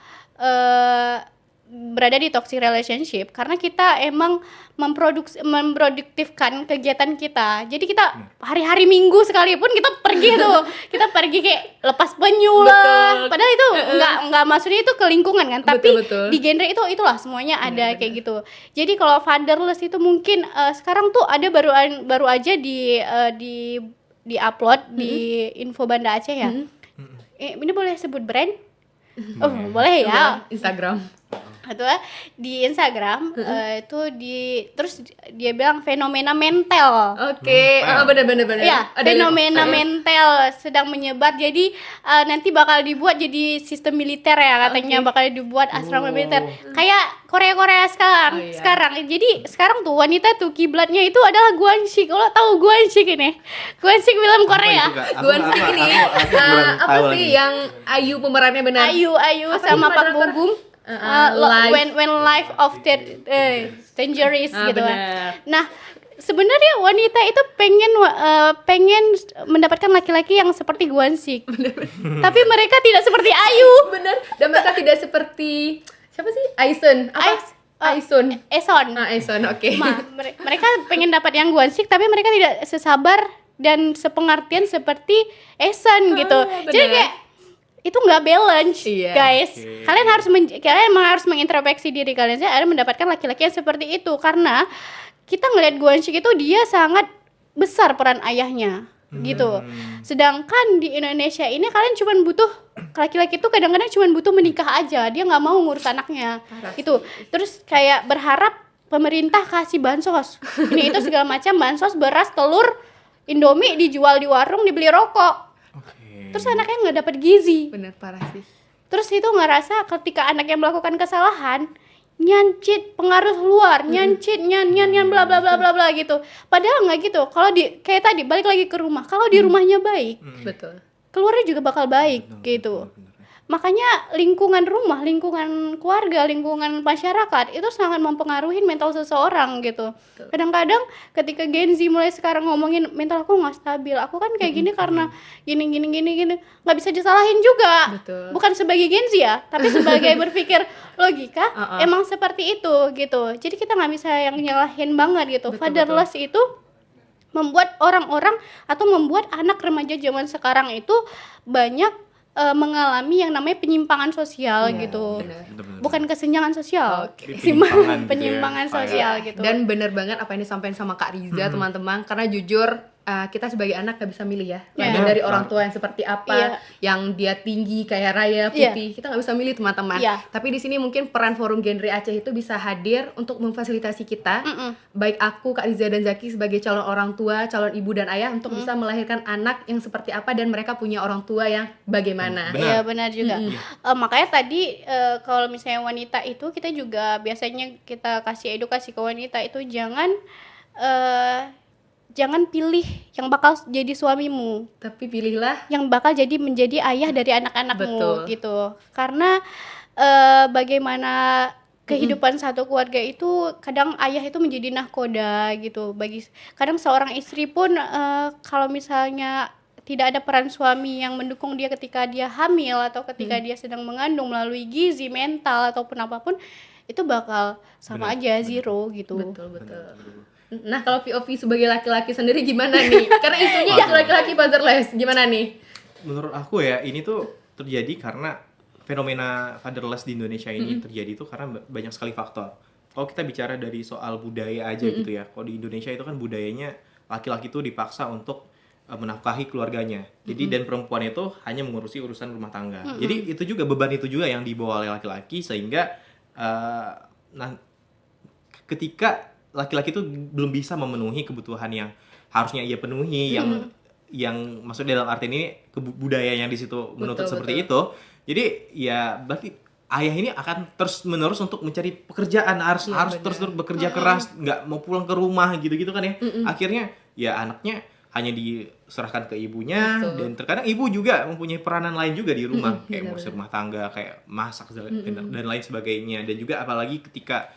berada di toxic relationship karena kita emang memproduktifkan kegiatan kita. Jadi kita hari-hari Minggu sekalipun kita pergi tuh. Kita pergi kayak lepas penyu lah. Betul. Padahal itu enggak maksudnya itu ke lingkungan kan, tapi Betul. di genre itulah semuanya ada kayak gitu. Jadi kalau fatherless itu mungkin sekarang tuh ada baru aja di upload di Info Banda Aceh ya. Ini boleh sebut brand? Oh, boleh ya. Instagram. Atau di Instagram terus dia bilang fenomena mental. Oke, bener. Ya, fenomena mental sedang menyebar. Jadi nanti bakal dibuat jadi sistem militer ya katanya, bakal dibuat asrama militer. Kayak Korea sekarang. Oh, iya. Jadi sekarang tuh wanita tuh kiblatnya itu adalah Gwansik. Kalau tahu Gwansik ini? Gwansik film Korea. Gwansik ini apa sih yang Ayu pemerannya benar? Ayu sama Pak Bogum. When life of dangerous gitu kan. Bener. Nah, sebenarnya wanita itu pengen mendapatkan laki-laki yang seperti Gwansik. Tapi mereka tidak seperti Ayu. Bener. Dan mereka tidak seperti siapa sih? Aison. Aison. Aison, oke. Mereka pengen dapat yang Gwansik tapi mereka tidak sesabar dan sepengertian seperti Esan gitu. Bener. Jadi kayak itu nggak balance, Iya. guys. Kalian harus mengintrospeksi diri kalian. Saya ada mendapatkan laki-laki yang seperti itu karena kita ngelihat Gwansik itu dia sangat besar peran ayahnya, gitu. Sedangkan di Indonesia ini kalian cuma butuh laki-laki itu kadang-kadang cuma butuh menikah aja, dia nggak mau ngurus anaknya, gitu. Terus kayak berharap pemerintah kasih bansos, ini itu segala macam bansos, beras, telur, Indomie dijual di warung, dibeli rokok. Terus anaknya nggak dapat gizi. Bener, parah sih. Terus itu ngerasa ketika anaknya melakukan kesalahan, nyancit pengaruh luar, nyan bla bla bla bla bla gitu. Padahal nggak gitu. Kalau kayak tadi balik lagi ke rumah, kalau di rumahnya baik, Betul. keluarnya juga bakal baik gitu. Makanya lingkungan rumah, lingkungan keluarga, lingkungan masyarakat itu sangat mempengaruhi mental seseorang gitu. Kadang-kadang ketika Gen Z mulai sekarang ngomongin mental aku nggak stabil, aku kan kayak gini karena gini, nggak bisa disalahin juga. Betul. Bukan sebagai Gen Z ya, tapi sebagai berpikir logika, emang seperti itu gitu. Jadi kita nggak bisa yang nyalahin banget gitu. Fatherless itu membuat orang-orang atau membuat anak remaja zaman sekarang itu banyak mengalami yang namanya penyimpangan sosial gitu. Bener. Bukan kesenjangan sosial, Oke. penyimpangan sosial gitu. Dan bener banget apa yang disampaikan sama Kak Riza, teman-teman, karena jujur kita sebagai anak gak bisa milih ya, Iya. dari orang tua yang seperti apa, Iya. yang dia tinggi kayak raya putih, kita nggak bisa milih, teman-teman. Iya. Tapi di sini mungkin peran Forum Genre Aceh itu bisa hadir untuk memfasilitasi kita, baik aku, Kak Riza dan Zaki sebagai calon orang tua, calon ibu dan ayah untuk bisa melahirkan anak yang seperti apa dan mereka punya orang tua yang bagaimana. Benar. Iya benar juga. Makanya tadi kalau misalnya wanita itu kita juga biasanya kita kasih edukasi ke wanita itu jangan pilih yang bakal jadi suamimu, Tapi pilihlah yang bakal menjadi ayah dari anak-anakmu. Betul. Gitu. Karena bagaimana kehidupan satu keluarga itu kadang ayah itu menjadi nahkoda gitu. Kadang seorang istri pun kalau misalnya tidak ada peran suami yang mendukung dia ketika dia hamil atau ketika dia sedang mengandung melalui gizi, mental ataupun apapun, itu bakal sama aja zero gitu. betul. Nah, kalau POV sebagai laki-laki sendiri gimana nih? Karena isunya isu laki-laki fatherless, gimana nih? Menurut aku ya, ini tuh terjadi karena fenomena fatherless di Indonesia ini terjadi tuh karena banyak sekali faktor. Kalau kita bicara dari soal budaya aja gitu ya, kalau di Indonesia itu kan budayanya laki-laki tuh dipaksa untuk menafkahi keluarganya. Jadi dan perempuan itu hanya mengurusi urusan rumah tangga. Jadi itu juga beban itu juga yang dibawa oleh laki-laki sehingga nah ketika laki-laki itu belum bisa memenuhi kebutuhan yang harusnya ia penuhi, yang maksud dalam arti ini budaya yang di situ menuntut seperti itu. Jadi ya berarti ayah ini akan terus menerus untuk mencari pekerjaan, harus terus bekerja keras, nggak mau pulang ke rumah gitu-gitu kan ya. Akhirnya ya anaknya hanya diserahkan ke ibunya. Dan terkadang ibu juga mempunyai peranan lain juga di rumah, kayak ngurus rumah tangga, kayak masak dan lain sebagainya. Dan juga apalagi ketika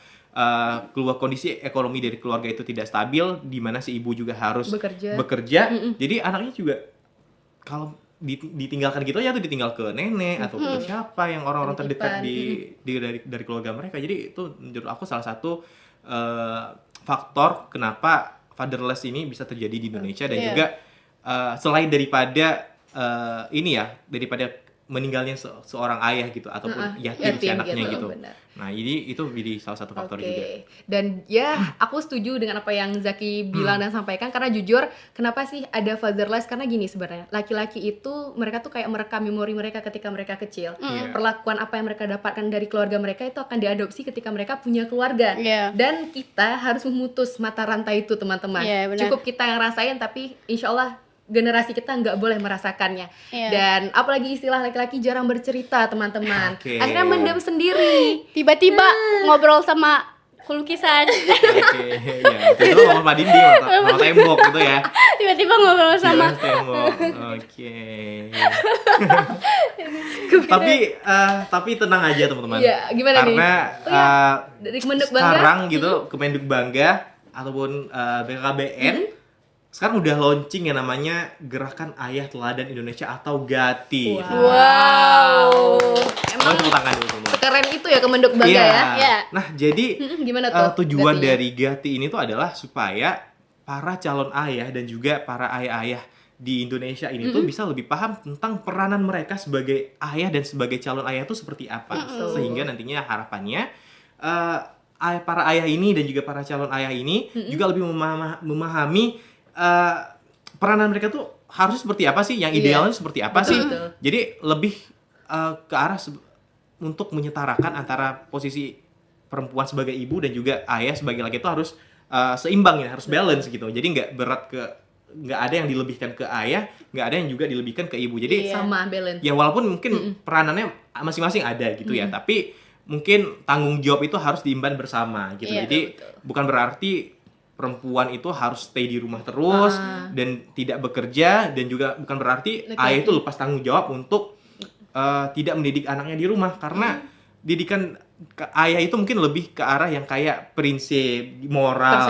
keluar kondisi ekonomi dari keluarga itu tidak stabil, di mana si ibu juga harus bekerja. Jadi anaknya juga kalau ditinggalkan gitu aja tuh ditinggal ke nenek atau ke siapa yang orang-orang terdekat dari keluarga mereka. Jadi itu menurut aku salah satu faktor kenapa fatherless ini bisa terjadi di Indonesia. Dan juga selain daripada daripada meninggalnya seorang ayah gitu ataupun yatim si anaknya gitu. Nah, ini itu jadi salah satu faktor juga. Dan ya aku setuju dengan apa yang Zaki bilang dan sampaikan, karena jujur kenapa sih ada fatherless, karena gini sebenarnya laki-laki itu mereka tuh kayak merekam memori mereka ketika mereka kecil. Perlakuan apa yang mereka dapatkan dari keluarga mereka itu akan diadopsi ketika mereka punya keluarga. Dan kita harus memutus mata rantai itu, teman-teman. Cukup kita yang rasain, tapi insya Allah generasi kita nggak boleh merasakannya. Dan apalagi istilah laki-laki jarang bercerita, teman-teman. Akhirnya mendem sendiri. Tiba-tiba ngobrol sama lukisan. Itu sama dinding, sama tembok gitu ya. Tiba-tiba ngobrol sama tembok. Tapi tenang aja teman-teman. Gimana karena dari Kemenduk Bangga sekarang gitu Kemenduk Bangga ataupun BKKBN sekarang udah launching yang namanya Gerakan Ayah Teladan Indonesia atau GATI. Wow. Emang sekeren itu ya Kemenduk Bangga ya? Nah, jadi gimana tuh tujuan dari GATI ini tuh adalah supaya para calon ayah dan juga para ayah-ayah di Indonesia ini tuh bisa lebih paham tentang peranan mereka sebagai ayah dan sebagai calon ayah itu seperti apa. Sehingga nantinya harapannya para ayah ini dan juga para calon ayah ini juga lebih memahami peranan mereka tuh harusnya seperti apa sih, yang idealnya seperti apa sih. Jadi lebih ke arah untuk menyetarakan antara posisi perempuan sebagai ibu dan juga ayah sebagai laki itu harus seimbang ya, harus balance gitu. Jadi nggak ada yang dilebihkan ke ayah, nggak ada yang juga dilebihkan ke ibu. Jadi sama balance. Ya walaupun mungkin peranannya masing-masing ada gitu ya, tapi mungkin tanggung jawab itu harus diemban bersama gitu. Jadi bukan berarti perempuan itu harus stay di rumah terus dan tidak bekerja, dan juga bukan berarti ayah itu lepas tanggung jawab untuk tidak mendidik anaknya di rumah, karena didikan ayah itu mungkin lebih ke arah yang kayak prinsip moral,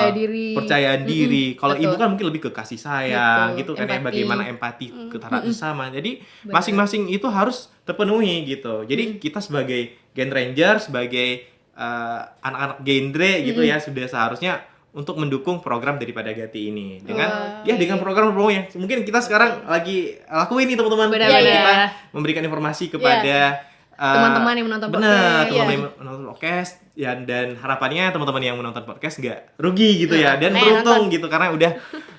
percaya diri. Kalau ibu kan mungkin lebih ke kasih sayang gitu kan ya, bagaimana empati ketara sesama. Jadi masing-masing itu harus terpenuhi gitu. Jadi kita sebagai Gen Ranger, sebagai anak-anak genre gitu ya, sudah seharusnya untuk mendukung program daripada GATI ini dengan dengan program-program yang mungkin kita sekarang lagi lakuin nih teman-teman. Kita memberikan informasi kepada teman-teman yang menonton podcast. Teman-teman yang menonton podcast ya, dan harapannya teman-teman yang menonton podcast nggak rugi gitu ya, dan beruntung gitu karena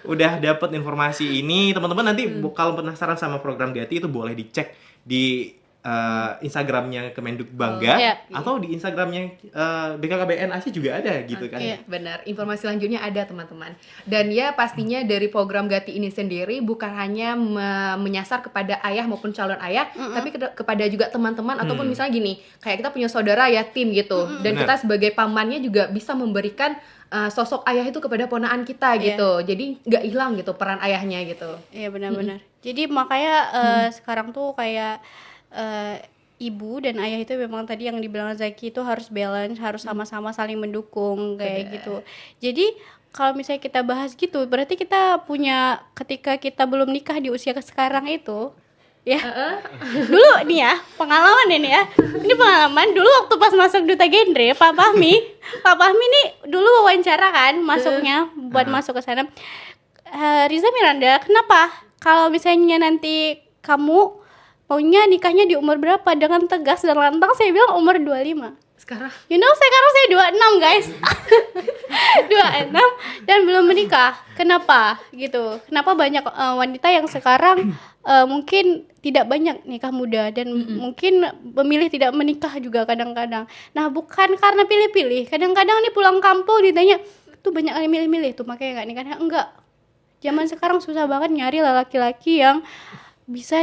udah dapat informasi ini. Teman-teman nanti kalau penasaran sama program GATI itu boleh dicek di Instagramnya Kemenduk Bangga atau di Instagramnya BKKBN Aceh juga ada gitu kan. Benar, informasi selanjutnya ada teman-teman. Dan ya pastinya dari program GATI ini sendiri bukan hanya menyasar kepada ayah maupun calon ayah, tapi kepada juga teman-teman ataupun misalnya gini, kayak kita punya saudara yatim gitu, dan kita sebagai pamannya juga bisa memberikan sosok ayah itu kepada ponaan kita gitu. Jadi nggak hilang gitu peran ayahnya gitu. Iya benar-benar. Jadi makanya sekarang tuh kayak ibu dan ayah itu memang tadi yang dibilang Zaki itu harus balance, harus sama-sama saling mendukung kayak gitu. Jadi kalau misalnya kita bahas gitu, berarti kita punya ketika kita belum nikah di usia sekarang itu, ya. Dulu nih ya, pengalaman ini ya. Ini pengalaman dulu waktu pas masuk Duta Genre, Pak Fahmi nih dulu wawancara kan masuknya buat masuk ke sana. Riza Miranda, kenapa kalau misalnya nanti kamu maunya nikahnya di umur berapa? Dengan tegas dan lantang saya bilang umur 25. Sekarang sekarang saya 26 guys. 26 dan belum menikah. Kenapa gitu? Kenapa banyak wanita yang sekarang mungkin tidak banyak nikah muda dan mungkin memilih tidak menikah juga kadang-kadang. Nah, bukan karena pilih-pilih. Kadang-kadang nih pulang kampung ditanya, tuh banyak yang milih-milih tuh makanya nggak nikah. Enggak. Zaman sekarang susah banget nyari laki-laki yang bisa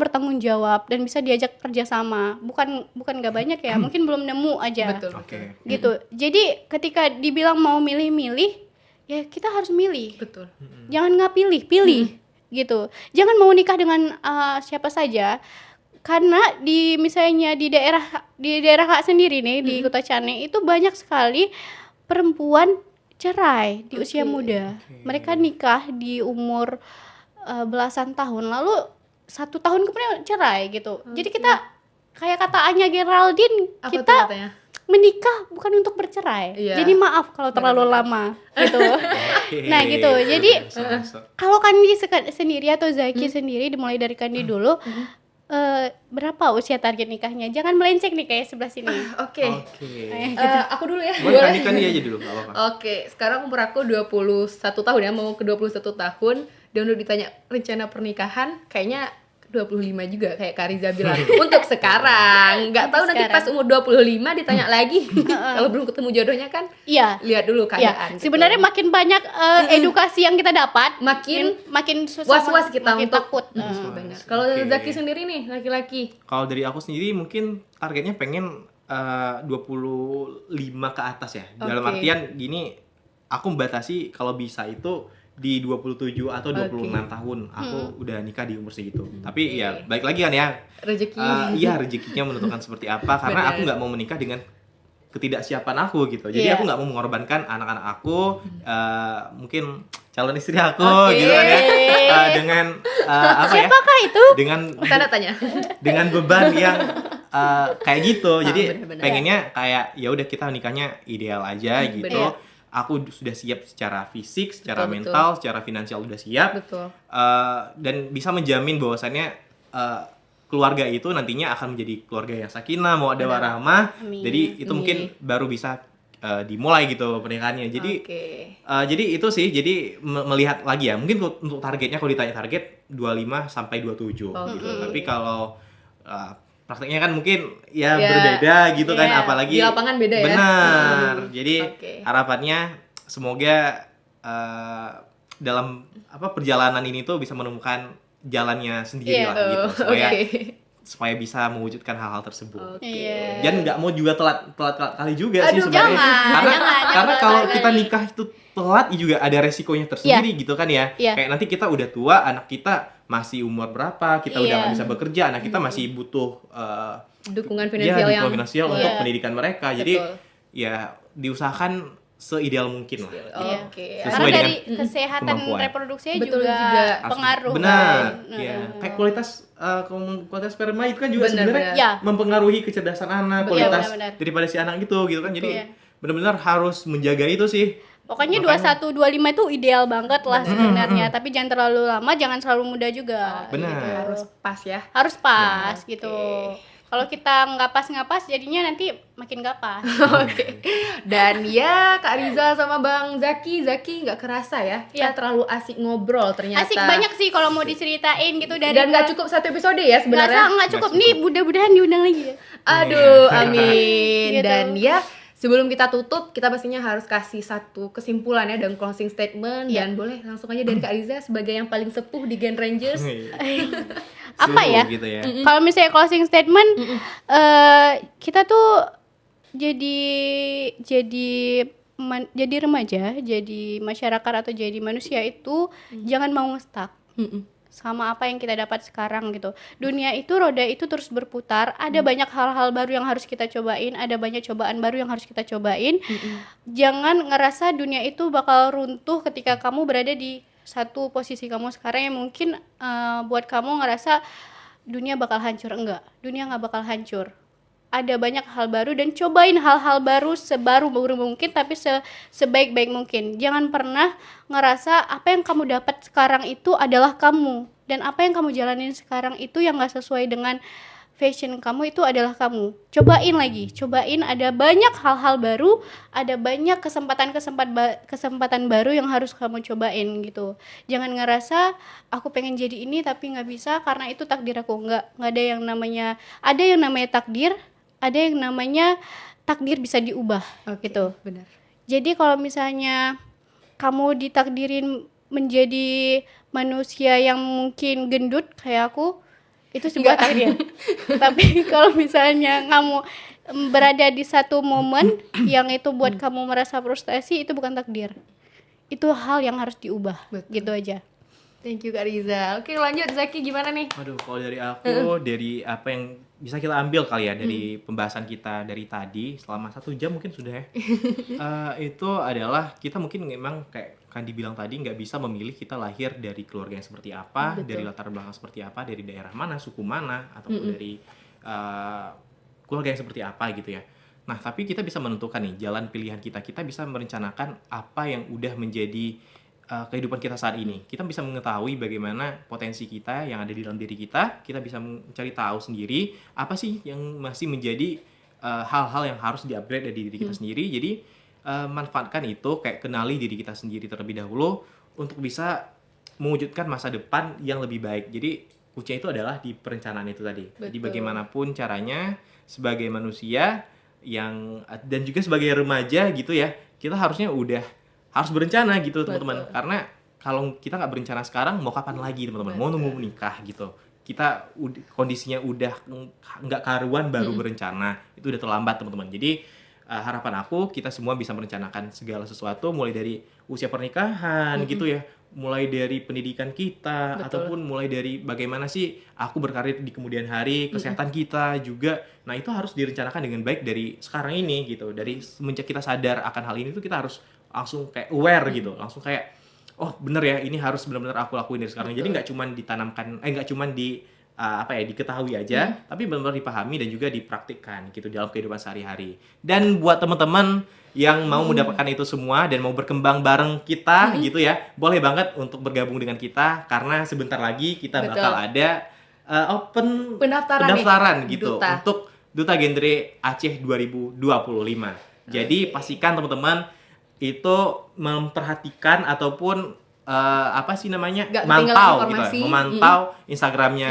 bertanggung jawab dan bisa diajak kerjasama. Bukan nggak banyak ya, mungkin belum nemu aja. betul. Oke. Gitu. Jadi ketika dibilang mau milih-milih, ya kita harus milih. Betul. Jangan nggak pilih gitu. Jangan mau nikah dengan siapa saja. Karena misalnya di daerah Kak sendiri nih di Kota Cane itu banyak sekali perempuan cerai di usia muda. Mereka nikah di umur belasan tahun, lalu 1 tahun kemudian cerai gitu. Jadi kita kayak kata Anya Geraldine, Apa kita tuh katanya? menikah bukan untuk bercerai. Iya. Jadi maaf kalau terlalu lama gitu. Oke. Nah gitu. Jadi Bisa. kalau Kandi sendiri atau Zaki sendiri, dimulai dari Kandi dulu, berapa usia target nikahnya? Jangan melenceng nih kayak sebelah sini. Oke. Oke. Aku dulu ya. Boleh kan nikah dia aja dulu, nggak apa-apa. Oke, sekarang umur aku 21 tahun ya, mau ke 21 tahun. Dan udah ditanya rencana pernikahan, kayaknya 25 juga kayak Kak Riza bilang. Untuk sekarang, nggak tahu nanti Sekarang. pas umur 25 ditanya lagi. Kalau belum ketemu jodohnya kan, Iya. lihat dulu Ya, keadaan. sebenarnya makin banyak edukasi yang kita dapat, Makin makin susah, was-was kita makin untuk takut. benar. Kalau Oke. Zaki sendiri nih, laki-laki. Kalau dari aku sendiri mungkin targetnya pengen 25 ke atas ya. Dalam Oke. artian gini, aku membatasi kalau bisa itu di 27 atau 26 tahun aku udah nikah di umur segitu. Tapi ya balik lagi kan ya. Rezeki. Iya, rezekinya menentukan seperti apa karena Benar. aku nggak mau menikah dengan ketidaksiapan aku gitu. Jadi Iya. aku nggak mau mengorbankan anak-anak aku, mungkin calon istri aku Oke. gitu kan ya. Dengan apa ya? Siapakah itu? Dengan Tanda tanya. dengan beban yang kayak gitu. Jadi benar-benar. pengennya kayak ya udah kita nikahnya ideal aja gitu. benar. Aku sudah siap secara fisik, secara Betul, mental, secara finansial udah siap. Betul. Dan bisa menjamin bahwasannya keluarga itu nantinya akan menjadi keluarga yang sakinah, mawaddah warahmah. Amin. Jadi itu mungkin baru bisa dimulai gitu pernikahannya. Jadi Oke. jadi itu sih, jadi melihat lagi ya, mungkin untuk targetnya kalau ditanya target 25 sampai 27 gitu. Tapi kalau prakteknya kan mungkin ya Ya, berbeda gitu kan, iya. apalagi Di lapangan beda ya. benar. Jadi Oke. harapannya semoga dalam perjalanan ini tuh bisa menemukan jalannya sendiri Iya. lah gitu, Oh, oke. supaya bisa mewujudkan hal-hal tersebut. Oke. Iya. Dan nggak mau juga telat kali juga sih Aduh, sebenarnya. jangan, jangan Karena telat kalau kali. kita nikah itu telat juga ada resikonya tersendiri gitu kan ya. Iya. Kayak nanti kita udah tua, anak kita masih umur berapa, kita udah Iya. nggak bisa bekerja, anak kita masih butuh Dukungan ya, finansial yang dukungan finansial untuk Iya. pendidikan mereka. Jadi Betul. ya diusahakan seideal mungkin lah. Iya. Oke. Sesuai Karena dengan dari kesehatan kemampuan. reproduksinya Betul juga, juga. pengaruh. Benar. kan. Ya. Kayak kualitas sperma itu kan juga Benar, sebenarnya benar. Ya. mempengaruhi kecerdasan anak, Betul, kualitas benar-benar. daripada si anak gitu kan. Jadi Iya. benar-benar harus menjaga itu sih. Pokoknya Makanya- 21 25 itu ideal banget lah sebenarnya, tapi jangan terlalu lama, jangan terlalu muda juga. Benar. gitu. Harus pas ya. Harus pas Oke. gitu. Kalau kita nggak pas jadinya nanti makin nggak pas. Oke. Dan ya Kak Riza sama Bang Zaki nggak kerasa ya. Kita Iya. terlalu asik ngobrol ternyata. Asik banyak sih kalau mau diceritain gitu dari Dan nggak cukup satu episode ya sebenarnya. nggak Nggak cukup nih, mudah-mudahan diundang lagi ya. Aduh, amin. Gitu. Dan ya sebelum kita tutup, kita pastinya harus kasih satu kesimpulan ya dan closing statement. Iya. Dan boleh langsung aja dari Kak Riza sebagai yang paling sepuh di Gen Rangers. Apa Suhu ya? gitu ya. Kalau misalnya closing statement, kita tuh jadi remaja, jadi masyarakat atau jadi manusia itu jangan mau stuck sama apa yang kita dapat sekarang gitu. Dunia itu, roda itu terus berputar. Ada banyak hal-hal baru yang harus kita cobain, ada banyak cobaan baru yang harus kita cobain. Jangan ngerasa dunia itu bakal runtuh ketika kamu berada di satu posisi kamu sekarang yang mungkin buat kamu ngerasa dunia bakal hancur. Enggak, dunia nggak bakal hancur. Ada banyak hal baru dan cobain hal-hal baru sebaru mungkin, tapi sebaik-baik mungkin. Jangan pernah ngerasa apa yang kamu dapat sekarang itu adalah kamu, dan apa yang kamu jalanin sekarang itu yang nggak sesuai dengan fashion kamu itu adalah kamu. Cobain lagi, cobain, ada banyak hal-hal baru, ada banyak kesempatan baru yang harus kamu cobain gitu. Jangan ngerasa aku pengen jadi ini tapi nggak bisa karena itu takdir aku. Nggak ada yang namanya takdir, ada yang namanya takdir bisa diubah gitu. Benar. Jadi kalau misalnya kamu ditakdirin menjadi manusia yang mungkin gendut kayak aku, itu sebuah takdir. Tapi kalau misalnya kamu berada di satu momen yang itu buat kamu merasa frustasi, itu bukan takdir. Itu hal yang harus diubah. Betul. Gitu aja. Thank you Kak Riza. Oke, lanjut Zaki, gimana nih? Aduh, kalau dari aku, dari apa yang bisa kita ambil kali ya dari pembahasan kita dari tadi selama 1 jam mungkin sudah ya. Itu adalah kita mungkin memang kayak kan dibilang tadi nggak bisa memilih kita lahir dari keluarga yang seperti apa, Betul. dari latar belakang seperti apa, dari daerah mana, suku mana, ataupun dari keluarga yang seperti apa gitu ya. Nah, tapi kita bisa menentukan nih jalan pilihan kita. Kita bisa merencanakan apa yang udah menjadi kehidupan kita saat ini. Kita bisa mengetahui bagaimana potensi kita yang ada di dalam diri kita. Kita bisa mencari tahu sendiri apa sih yang masih menjadi hal-hal yang harus di-upgrade dari diri kita sendiri. Jadi manfaatkan itu, kayak kenali diri kita sendiri terlebih dahulu untuk bisa mewujudkan masa depan yang lebih baik. Jadi kuncinya itu adalah di perencanaan itu tadi. Jadi Betul. bagaimanapun caranya sebagai manusia yang dan juga sebagai remaja gitu ya, kita harusnya harus berencana gitu teman-teman. Betul. Karena kalau kita nggak berencana sekarang, mau kapan lagi teman-teman? Mau nunggu menikah gitu. Kita kondisinya udah nggak karuan baru berencana, itu udah terlambat teman-teman. Jadi harapan aku kita semua bisa merencanakan segala sesuatu, mulai dari usia pernikahan gitu ya, mulai dari pendidikan kita, Betul. ataupun mulai dari bagaimana sih aku berkarir di kemudian hari, kesehatan kita juga. Nah, itu harus direncanakan dengan baik dari sekarang ini gitu. Dari semenjak kita sadar akan hal ini tuh kita harus langsung kayak aware gitu, langsung kayak oh bener ya, ini harus benar-benar aku lakuin dari sekarang. Jadi nggak cuman ditanamkan, nggak cuman diketahui aja, tapi benar-benar dipahami dan juga dipraktikkan gitu dalam kehidupan sehari-hari. Dan buat teman-teman yang mau mendapatkan itu semua dan mau berkembang bareng kita gitu ya, boleh banget untuk bergabung dengan kita karena sebentar lagi kita Betul. bakal ada open Pendaftaran nih, gitu Duta. untuk Duta Genre Aceh 2025. Jadi pastikan teman-teman itu memperhatikan ataupun Nggak ketinggalan mantau gitu, informasi. memantau Instagramnya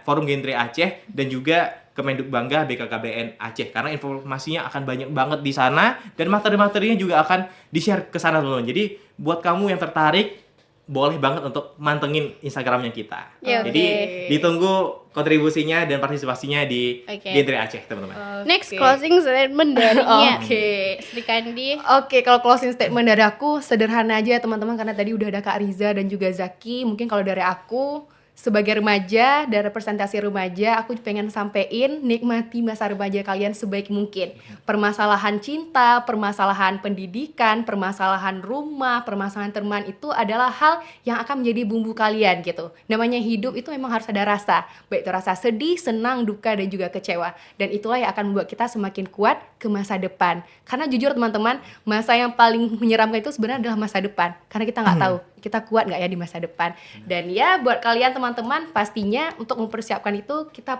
Forum Genre Aceh dan juga Kemenduk Bangga BKKBN Aceh, karena informasinya akan banyak banget di sana dan materi-materinya juga akan di-share ke sana teman-teman. Jadi buat kamu yang tertarik boleh banget untuk mantengin Instagramnya kita. Ya, Jadi oke. ditunggu kontribusinya dan partisipasinya di Oke. Genre Aceh teman-teman. Next Oke. closing statement darinya. Oke. Sri Kandi. Oke, kalau closing statement dari aku sederhana aja ya teman-teman, karena tadi udah ada Kak Riza dan juga Zaki. Mungkin kalau dari aku sebagai remaja dan representasi remaja, aku pengen sampein nikmati masa remaja kalian sebaik mungkin. Permasalahan cinta, permasalahan pendidikan, permasalahan rumah, permasalahan teman itu adalah hal yang akan menjadi bumbu kalian gitu. Namanya hidup itu memang harus ada rasa, baik itu rasa sedih, senang, duka, dan juga kecewa. Dan itulah yang akan membuat kita semakin kuat ke masa depan. Karena jujur teman-teman, masa yang paling menyeramkan itu sebenarnya adalah masa depan. Karena kita nggak tahu kita kuat nggak ya di masa depan. Dan ya buat kalian teman-teman, pastinya untuk mempersiapkan itu kita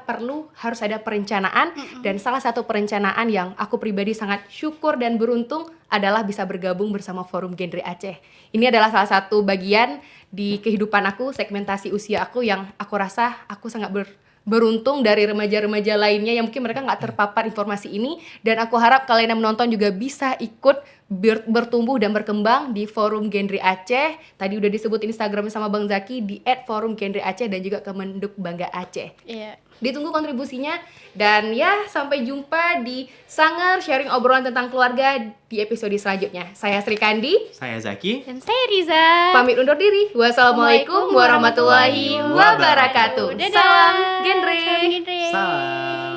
harus ada perencanaan. Dan salah satu perencanaan yang aku pribadi sangat syukur dan beruntung adalah bisa bergabung bersama Forum Genre Aceh. Ini adalah salah satu bagian di kehidupan aku, segmentasi usia aku yang aku rasa aku sangat beruntung dari remaja-remaja lainnya yang mungkin mereka nggak terpapar informasi ini. Dan aku harap kalian yang menonton juga bisa ikut bertumbuh dan berkembang di Forum Genre Aceh. Tadi udah disebut Instagramnya sama Bang Zaki di @forumgenreaceh dan juga Kemenduk Bangga Aceh. Iya. Ditunggu kontribusinya. Dan ya, sampai jumpa di Sanger sharing obrolan tentang keluarga di episode selanjutnya. Saya Sri Kandi, Saya Zaki. Dan saya Riza. pamit undur diri. Wassalamualaikum warahmatullahi wabarakatuh. Dadah. Salam genre. Salam genre. Salam.